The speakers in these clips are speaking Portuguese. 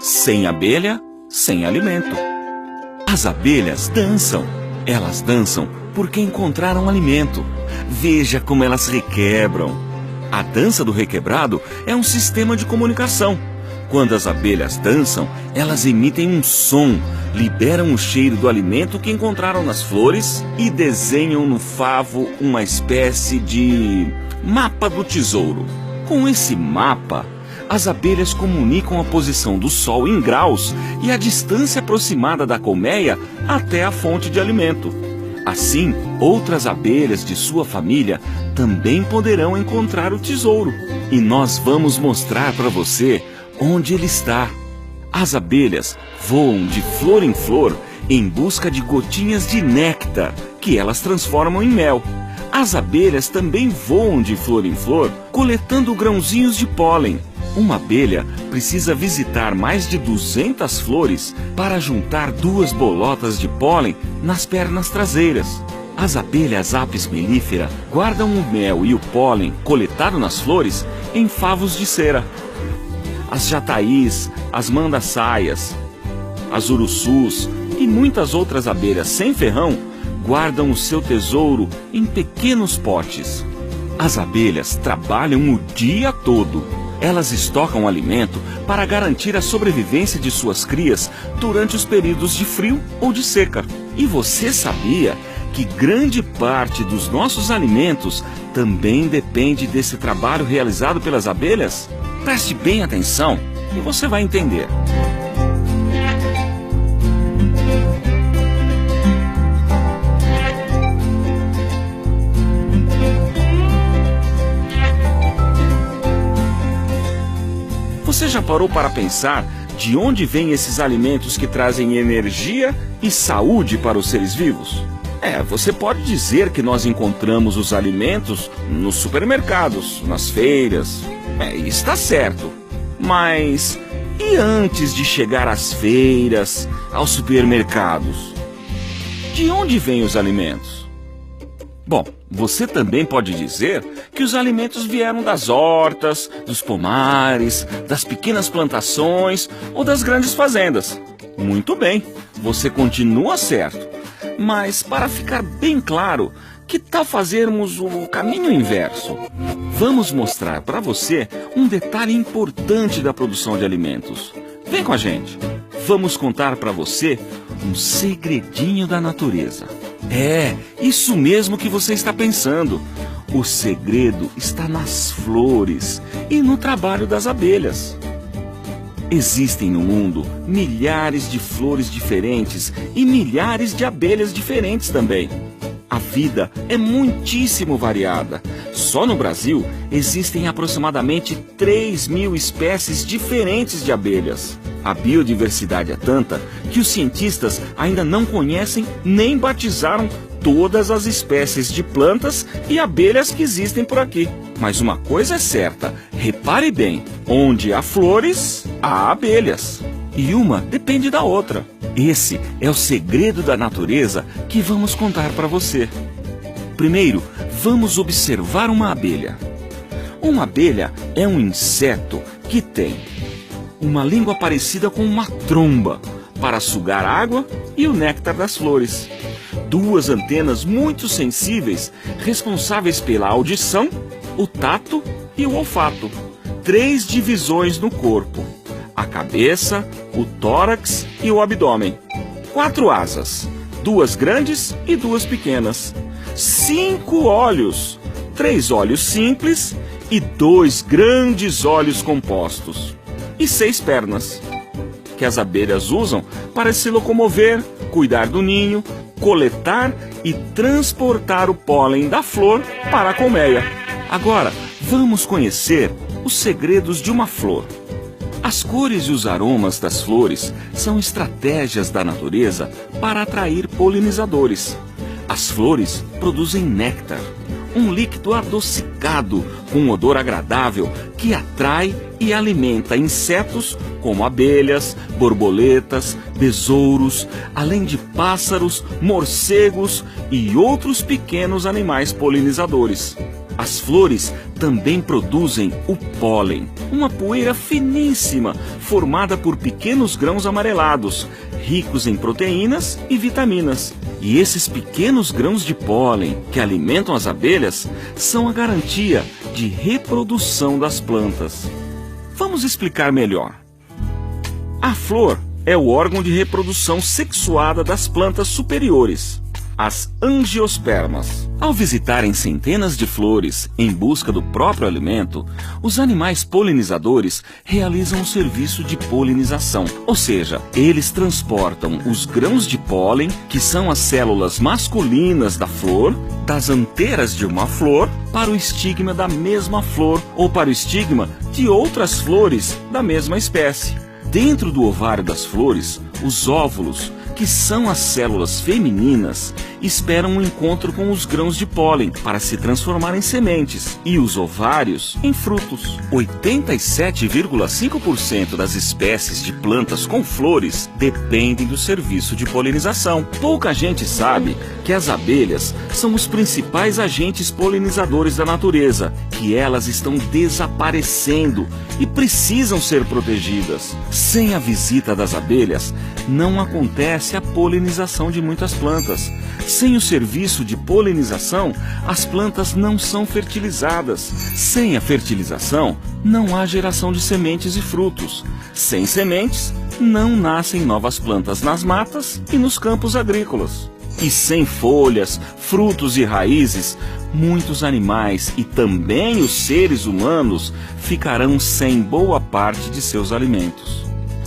Sem abelha, sem alimento. As abelhas dançam. Elas dançam porque encontraram alimento. Veja como elas requebram. A dança do requebrado é um sistema de comunicação. Quando as abelhas dançam, elas emitem um som, liberam o cheiro do alimento que encontraram nas flores e desenham no favo uma espécie de mapa do tesouro. Com esse mapa, as abelhas comunicam a posição do sol em graus e a distância aproximada da colmeia até a fonte de alimento. Assim, outras abelhas de sua família também poderão encontrar o tesouro. E nós vamos mostrar para você onde ele está. As abelhas voam de flor em flor em busca de gotinhas de néctar, que elas transformam em mel. As abelhas também voam de flor em flor, coletando grãozinhos de pólen. Uma abelha precisa visitar mais de 200 flores para juntar 2 bolotas de pólen nas pernas traseiras. As abelhas Apis mellifera guardam o mel e o pólen coletado nas flores em favos de cera. As jataís, as mandaçaias, as urussus e muitas outras abelhas sem ferrão guardam o seu tesouro em pequenos potes. As abelhas trabalham o dia todo. Elas estocam alimento para garantir a sobrevivência de suas crias durante os períodos de frio ou de seca. E você sabia que grande parte dos nossos alimentos também depende desse trabalho realizado pelas abelhas? Preste bem atenção e você vai entender. Você já parou para pensar de onde vêm esses alimentos que trazem energia e saúde para os seres vivos? Você pode dizer que nós encontramos os alimentos nos supermercados, nas feiras. Está certo. Mas e antes de chegar às feiras, aos supermercados? De onde vêm os alimentos? Bom, você também pode dizer que os alimentos vieram das hortas, dos pomares, das pequenas plantações ou das grandes fazendas. Muito bem, você continua certo. Mas para ficar bem claro, que tal fazermos o caminho inverso? Vamos mostrar para você um detalhe importante da produção de alimentos. Vem com a gente. Vamos contar para você um segredinho da natureza. Isso mesmo que você está pensando. O segredo está nas flores e no trabalho das abelhas. Existem no mundo milhares de flores diferentes e milhares de abelhas diferentes também. A vida é muitíssimo variada. Só no Brasil existem aproximadamente 3.000 espécies diferentes de abelhas. A biodiversidade é tanta que os cientistas ainda não conhecem nem batizaram todas as espécies de plantas e abelhas que existem por aqui. Mas uma coisa é certa, repare bem, onde há flores, há abelhas. E uma depende da outra. Esse é o segredo da natureza que vamos contar para você. Primeiro, vamos observar uma abelha. Uma abelha é um inseto que tem uma língua parecida com uma tromba para sugar água e o néctar das flores. 2 antenas muito sensíveis, responsáveis pela audição, o tato e o olfato. 3 divisões no corpo: a cabeça, o tórax e o abdômen. 4 asas, 2 grandes e 2 pequenas. 5 olhos, 3 olhos simples e 2 grandes olhos compostos. E 6 pernas, que as abelhas usam para se locomover, cuidar do ninho, coletar e transportar o pólen da flor para a colmeia. Agora, vamos conhecer os segredos de uma flor. As cores e os aromas das flores são estratégias da natureza para atrair polinizadores. As flores produzem néctar, um líquido adocicado com um odor agradável que atrai e alimenta insetos como abelhas, borboletas, besouros, além de pássaros, morcegos e outros pequenos animais polinizadores. As flores também produzem o pólen, uma poeira finíssima formada por pequenos grãos amarelados, ricos em proteínas e vitaminas. E esses pequenos grãos de pólen que alimentam as abelhas são a garantia de reprodução das plantas. Vamos explicar melhor. A flor é o órgão de reprodução sexuada das plantas superiores, as angiospermas. Ao visitarem centenas de flores em busca do próprio alimento, os animais polinizadores realizam um serviço de polinização, ou seja, eles transportam os grãos de pólen, que são as células masculinas da flor, das anteras de uma flor para o estigma da mesma flor ou para o estigma de outras flores da mesma espécie. Dentro do ovário das flores, os óvulos, que são as células femininas, esperam um encontro com os grãos de pólen para se transformar em sementes e os ovários em frutos. 87,5% das espécies de plantas com flores dependem do serviço de polinização. Pouca gente sabe que as abelhas são os principais agentes polinizadores da natureza, que elas estão desaparecendo e precisam ser protegidas. Sem a visita das abelhas, não acontece a polinização de muitas plantas. Sem o serviço de polinização, as plantas não são fertilizadas. Sem a fertilização, não há geração de sementes e frutos. Sem sementes, não nascem novas plantas nas matas e nos campos agrícolas. E sem folhas, frutos e raízes, muitos animais e também os seres humanos ficarão sem boa parte de seus alimentos.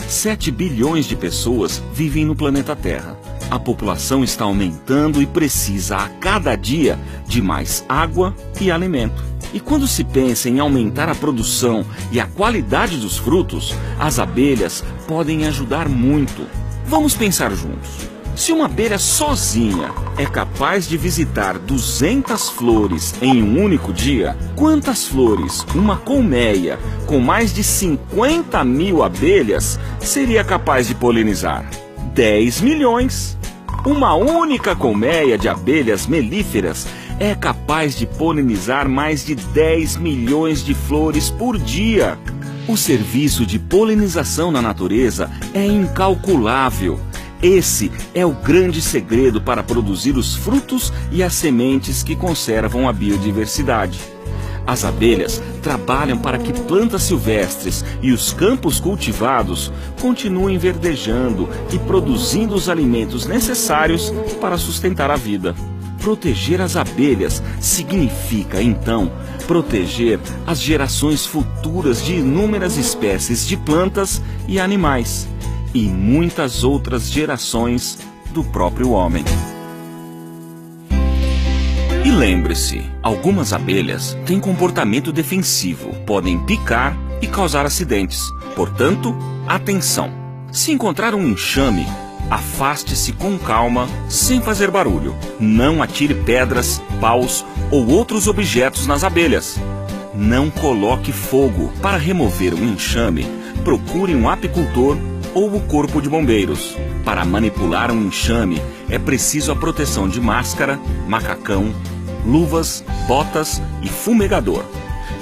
7 bilhões de pessoas vivem no planeta Terra. A população está aumentando e precisa a cada dia de mais água e alimento. E quando se pensa em aumentar a produção e a qualidade dos frutos, as abelhas podem ajudar muito. Vamos pensar juntos. Se uma abelha sozinha é capaz de visitar 200 flores em um único dia, quantas flores uma colmeia com mais de 50 mil abelhas seria capaz de polinizar? 10 milhões! Uma única colmeia de abelhas melíferas é capaz de polinizar mais de 10 milhões de flores por dia. O serviço de polinização na natureza é incalculável. Esse é o grande segredo para produzir os frutos e as sementes que conservam a biodiversidade. As abelhas trabalham para que plantas silvestres e os campos cultivados continuem verdejando e produzindo os alimentos necessários para sustentar a vida. Proteger as abelhas significa, então, proteger as gerações futuras de inúmeras espécies de plantas e animais, e muitas outras gerações do próprio homem. E lembre-se, algumas abelhas têm comportamento defensivo, podem picar e causar acidentes. Portanto, atenção! Se encontrar um enxame, afaste-se com calma, sem fazer barulho. Não atire pedras, paus ou outros objetos nas abelhas. Não coloque fogo. Para remover um enxame, procure um apicultor ou o corpo de bombeiros. Para manipular um enxame, é preciso a proteção de máscara, macacão, luvas, botas e fumegador.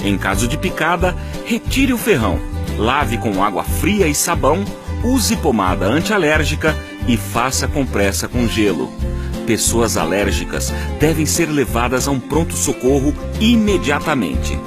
Em caso de picada, retire o ferrão, lave com água fria e sabão, use pomada antialérgica e faça compressa com gelo. Pessoas alérgicas devem ser levadas a um pronto-socorro imediatamente.